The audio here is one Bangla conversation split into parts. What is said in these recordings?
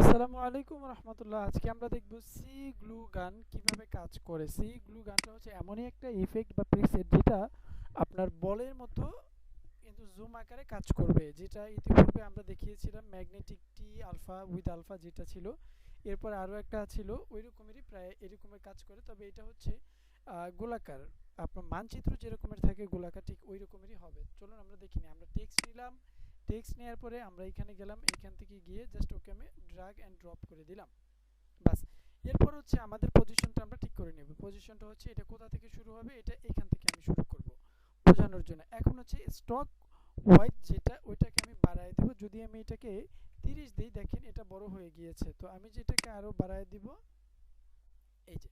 আসসালামু আলাইকুম রহমতুল্লাহ। আজকে আমরা দেখব সি গ্লু গান কিভাবে কাজ করে। সি গ্লু গানটা হচ্ছে এমনই একটা ইফেক্ট বা প্রিসেট যেটা আপনার বলের মতো কিন্তু জুম আকারে কাজ করবে, যেটা ইতিপূর্বে আমরা দেখিয়েছিলাম magnetic T alpha with alpha যেটা ছিল। এরপর আরও একটা ছিল ওই রকমেরই, প্রায় এরকমের কাজ করে, তবে এটা হচ্ছে গোলাকার। আপনার মানচিত্র যেরকমের থাকে গোলাকার ঠিক ওই রকমেরই হবে। চলুন আমরা দেখিনি। আমরা টেক্সট নিলাম, টেক্সট নেওয়ার পরে আমরা এখানে গেলাম, এইখান থেকে গিয়ে জাস্ট ওকে আমি ড্রাগ অ্যান্ড ড্রপ করে দিলাম, বাস। এরপর হচ্ছে আমাদের পজিশনটা আমরা ঠিক করে নেব। পজিশনটা হচ্ছে এটা কোথা থেকে শুরু হবে, এটা এখান থেকে আমি শুরু করব বোঝানোর জন্য। এখন হচ্ছে স্টক হোয়াইট যেটা ওইটাকে আমি বাড়ায় দেব। যদি আমি এটাকে 30 দিই, দেখেন এটা বড় হয়ে গিয়েছে, তো আমি যেটাকে আরও বাড়ায় দিব, এই যে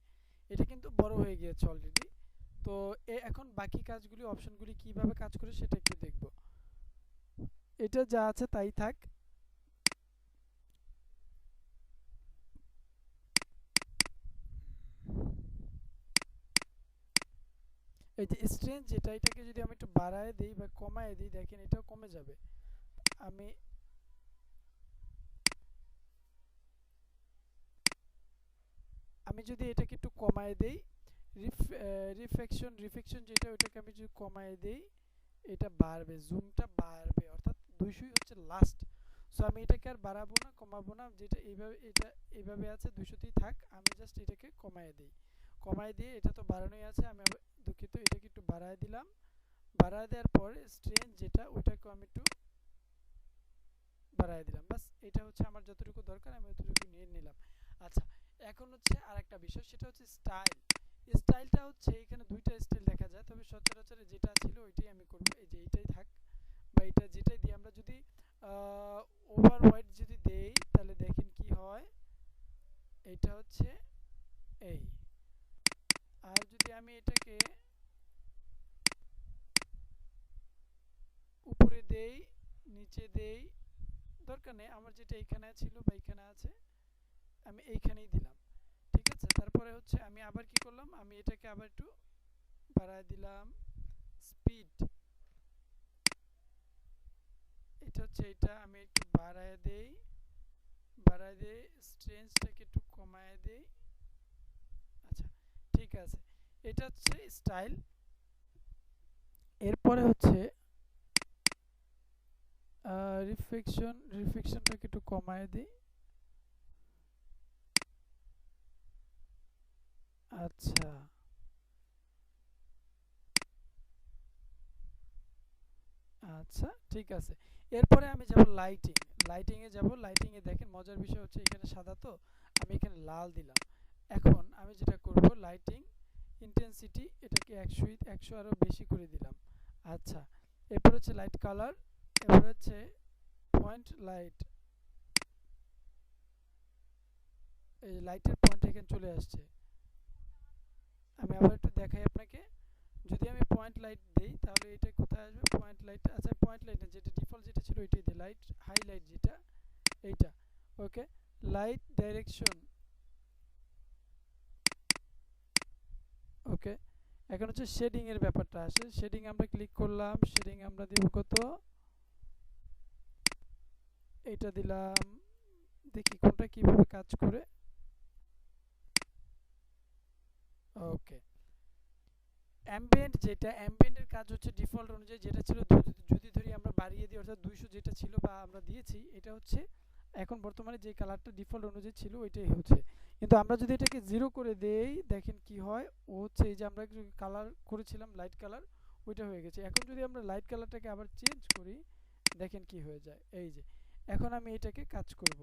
এটা কিন্তু বড় হয়ে গিয়েছে অলরেডি। তো এখন বাকি কাজগুলি অপশনগুলি কিভাবে কাজ করে সেটা একটু দেখব। এটা যা আছে তাই থাক। এই যে স্ট্রেঞ্জ যেটা, এটাকে যদি আমি একটু বাড়ায় দিই বা কমায় দিই, দেখেন এটাও কমে যাবে। আমি আমি যদি এটাকে একটু কমায় দেই, রিফ্লেকশন যেটা ওইটাকে আমি যদি কমায় দেই, এটা বাড়বে, জুমটা বাড়বে, অর্থাৎ 200 হচ্ছে লাস্ট। সো আমি এটাকে আর বাড়াবো না, কমাবো না, যেটা এইভাবে, এটা এইভাবে আছে 200তেই থাক। আমি জাস্ট এটাকে কমায় দিই, কমায় দিয়ে এটা তো বাড়ানোই আছে, আমি দুঃখিত, এটাকে একটু বাড়ায় দিলাম। বাড়ায় দেওয়ার পরে স্ট্রেঞ্জ যেটা ওইটাকে আমি একটু বাড়ায় দিলাম, বাস। এটা হচ্ছে আমার যতটুকু দরকার আমি ততটুকু নিয়ে নিলাম। আচ্ছা, এখন হচ্ছে আরেকটা বিষয়, সেটা হচ্ছে স্টাইল। স্টাইলটা হচ্ছে এখানে দুইটা স্টাইল দেখা যায়, তবে সচরাচর যেটা ছিল ওইটাই আমি করব। এই যে এইটাই থাক, বা এটা যেটাই দিই, আমরা যদি ওভার হোয়াইট যদি দেই তাহলে দেখেন কি হয়। এটা হচ্ছে এই, আর যদি আমি এটাকে উপরে দেই, নিচে দেই, দরকার নেই, আমার যেটা এখানে ছিল বা এখানে আছে আমি এইখানেই দিলাম, ঠিক আছে। তারপরে হচ্ছে আমি আবার কি করলাম, আমি এটাকে আবার একটু বাড়ায় দিলাম স্পিড। এটা হচ্ছে, এটা আমি একটু বাড়ায় দেই, বাড়ায় দিয়ে স্ট্রেঞ্জটাকে একটু কমায় দেই। আচ্ছা, ঠিক আছে, এটা হচ্ছে স্টাইল। এরপরে হচ্ছে রিফ্লেকশনটাকে একটু কমায় দিই। আচ্ছা, আচ্ছা, ঠিক আছে। এরপরে আমি যাব লাইটিং। লাইটিংয়ে যাব, লাইটিংয়ে দেখেন মজার বিষয় হচ্ছে এখানে সাদা, তো আমি এখানে লাল দিলাম। এখন আমি যেটা করব, লাইটিং ইন্টেন্সিটি এটাকে 100 আরও বেশি করে দিলাম। আচ্ছা, এরপর হচ্ছে লাইট কালার, এরপর হচ্ছে পয়েন্ট লাইট। এই লাইটের পয়েন্ট এখানে চলে আসছে। আমি আবার একটু দেখাই আপনাকে। যদি আমি পয়েন্ট লাইট দেই তাহলে এটা কোথায় আসবে, পয়েন্ট লাইট। আচ্ছা, পয়েন্ট লাইট না, যেটা ডিফল্ট যেটা ছিল ওইটাই দিই, লাইট হাইলাইট যেটা, এইটা। ওকে, লাইট ডাইরেকশন। ওকে, এখন হচ্ছে শেডিং এর ব্যাপারটা আসে। শেডিং আমরা ক্লিক করলাম, শেডিং আমরা দিব কত, এইটা দিলাম। দেখি কোনটা কিভাবে কাজ করে। ওকে, অ্যাম্বিয়েন্ট যেটা, অ্যাম্বিয়েন্টের কাজ হচ্ছে ডিফল্ট অনুযায়ী যেটা ছিল, যদি ধরি আমরা বাড়িয়ে দিই, অর্থাৎ 200 যেটা ছিল বা আমরা দিয়েছি, এটা হচ্ছে এখন বর্তমানে যে কালারটা ডিফল্ট অনুযায়ী ছিল ওইটাই হচ্ছে। কিন্তু আমরা যদি এটাকে 0 করে দেই, দেখেন কি হয়। ও হচ্ছে এই যে আমরা কালার করেছিলাম লাইট কালার, ওইটা হয়ে গেছে। এখন যদি আমরা লাইট কালারটাকে আবার চেঞ্জ করি, দেখেন কি হয়ে যায়। এই যে এখন আমি এটাকে কাজ করব,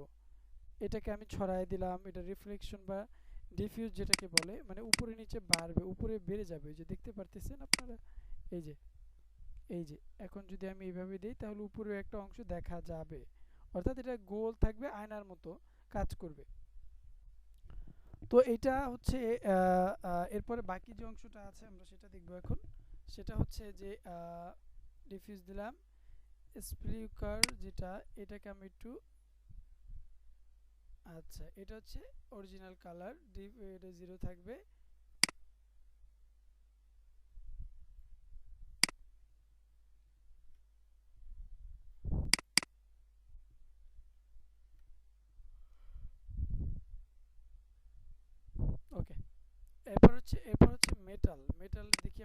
এটাকে আমি ছড়ায় দিলাম, এটা রিফ্লেকশন বা ডিফিউজ যেটাকে বলে, মানে উপরে নিচে বাড়বে, উপরে বেড়ে যাবে, এই যে দেখতে পারতেছেন আপনারা। এই যে, এই যে এখন যদি আমি এইভাবে দিই তাহলে উপরে একটা অংশ দেখা যাবে, অর্থাৎ এটা গোল থাকবে, আয়নার মতো কাজ করবে। তো এটা হচ্ছে এরপরে বাকি যে অংশটা আছে আমরা সেটা দেখব এখন। সেটা হচ্ছে যে ডিফিউজ দিলাম, স্প্লিকার যেটা, এটাকে আমি একটু, আচ্ছা এটা হচ্ছে অরিজিনাল কালার, এটা 0 থাকবে।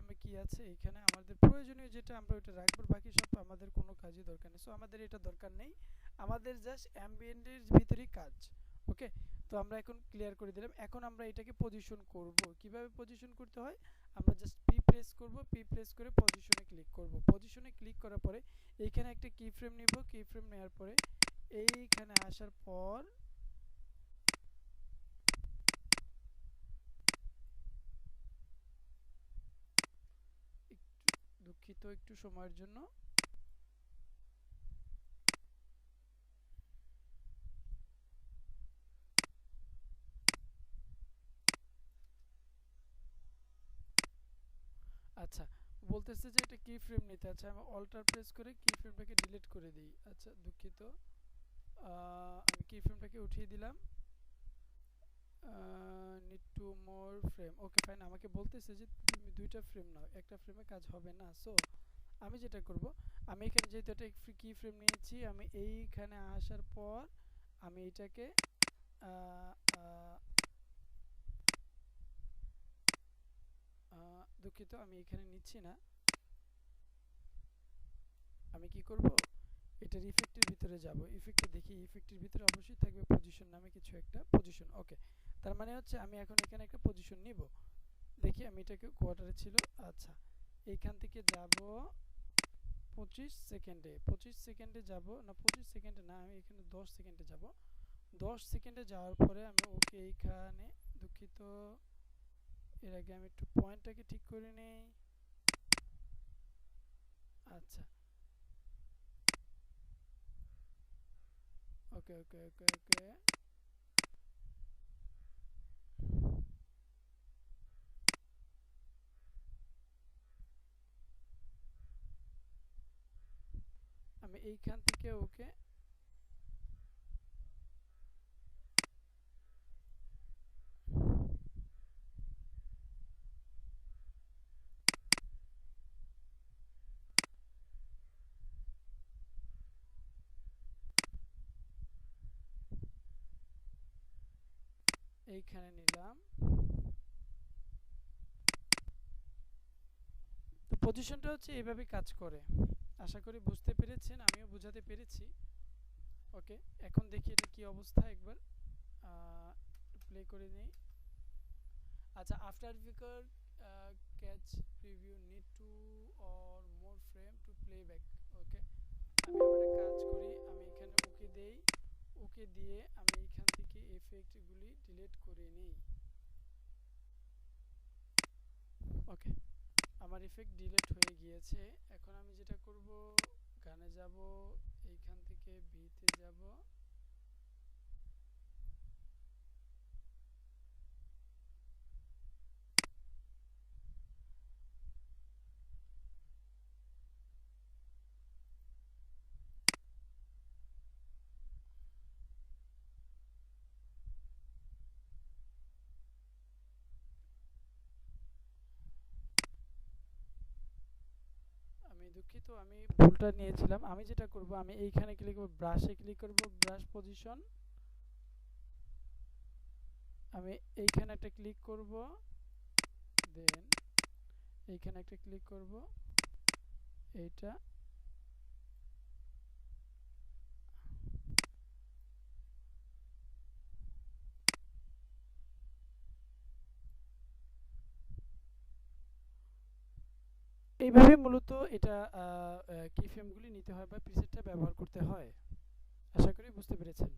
আমরা কি আছে এখানে আমাদের প্রয়োজনীয় যেটা আমরা ওটা রাখবো, বাকি সব আমাদের কোনো কাজই দরকার নেই। সো আমাদের এটা দরকার নেই, আমাদের জাস্ট অ্যাম্বিয়েন্টের ভিতরেই কাজ। ওকে, তো আমরা এখন ক্লিয়ার করে দিলাম। এখন আমরা এটাকে পজিশন করব। কিভাবে পজিশন করতে হয়, আমরা জাস্ট পি প্রেস করব, পি প্রেস করে পজিশনে ক্লিক করব। পজিশনে ক্লিক করার পরে এইখানে একটা কি ফ্রেম নিব, কি ফ্রেম নেওয়ার পরে এইখানে আসার পর দুঃখিত একটু সময়ের জন্য। আচ্ছা, বলতেছে যে এটা কি ফ্রেম নিতে। আচ্ছা, আমি অল্টার প্রেস করে কি ফ্রেমটাকে ডিলিট করে দিই। আচ্ছা দুঃখিত, আমি কি ফ্রেমটাকে উঠিয়ে দিলাম। Need to more frame. Okay fine, আমাকে বলতেছে যে তুমি দুইটা ফ্রেম নাও, একটা ফ্রেমে কাজ হবে না। সো আমি যেটা করব, আমি এখানে যেহেতু একটা কি ফ্রেম নিয়েছি, আমি এইখানে আসার পর আমি এটাকে দুঃখিত, আমি এখানে নিচ্ছি না। আমি কি করব, এটার ইফেক্টের ভিতরে যাব। ইফেক্টে দেখি, ইফেক্টের ভিতরে অবশ্যই থাকবে পজিশন নামে কিছু একটা পজিশন। ওকে, তার মানে হচ্ছে আমি এখন এখানে একটা পজিশন নিব। দেখি আমি এটাকে কোয়ার্টারে ছিল। আচ্ছা, এইখান থেকে যাব 25 সেকেন্ডে, 25 সেকেন্ডে যাব না, 25 সেকেন্ডে না, আমি এখানে 10 সেকেন্ডে যাব। 10 সেকেন্ডে যাওয়ার পরে আমি ওকে এইখানে, দুঃখিত এর আগে আমি একটু পয়েন্টটাকে ঠিক করে নেই। আচ্ছা, ওকে ওকে ওকে ওকে, আমি এইখান থেকে ওকে এইখানে নিলাম। তো পজিশনটা হচ্ছে এইভাবে কাজ করে। আশা করি বুঝতে পেরেছেন, আমিও বোঝাতে পেরেছি। ওকে, এখন দেখি এটা কি অবস্থা, একবার প্লে করে নেই। আচ্ছা, after vicar cache preview need two or more frame to play back. Okay, আমি আবার একটা কাজ করি, আমি এখানে ওকে দেই। ওকে দিয়ে আমি এখান থেকে এফেক্টগুলি ডিলিট করে নিই। ওকে, আমার ইফেক্ট ডিলিট হয়ে গিয়েছে। এখন আমি যেটা করব, গানে যাব, এইখান থেকে বিতে যাব, আমি দুঃখিত আমি ভুলটা নিয়েছিলাম। আমি যেটা করব, আমি এইখানে ক্লিক করব, ব্রাশে ক্লিক করব, ব্রাশ পজিশন, আমি এইখানে একটা ক্লিক করব, দেন এইখানে একটা ক্লিক করব, এইটা এইভাবে মূলত এটা কি ফ্রেমগুলি নিতে হয় বা প্রিসেটটা ব্যবহার করতে হয়। আশা করি বুঝতে পেরেছেন।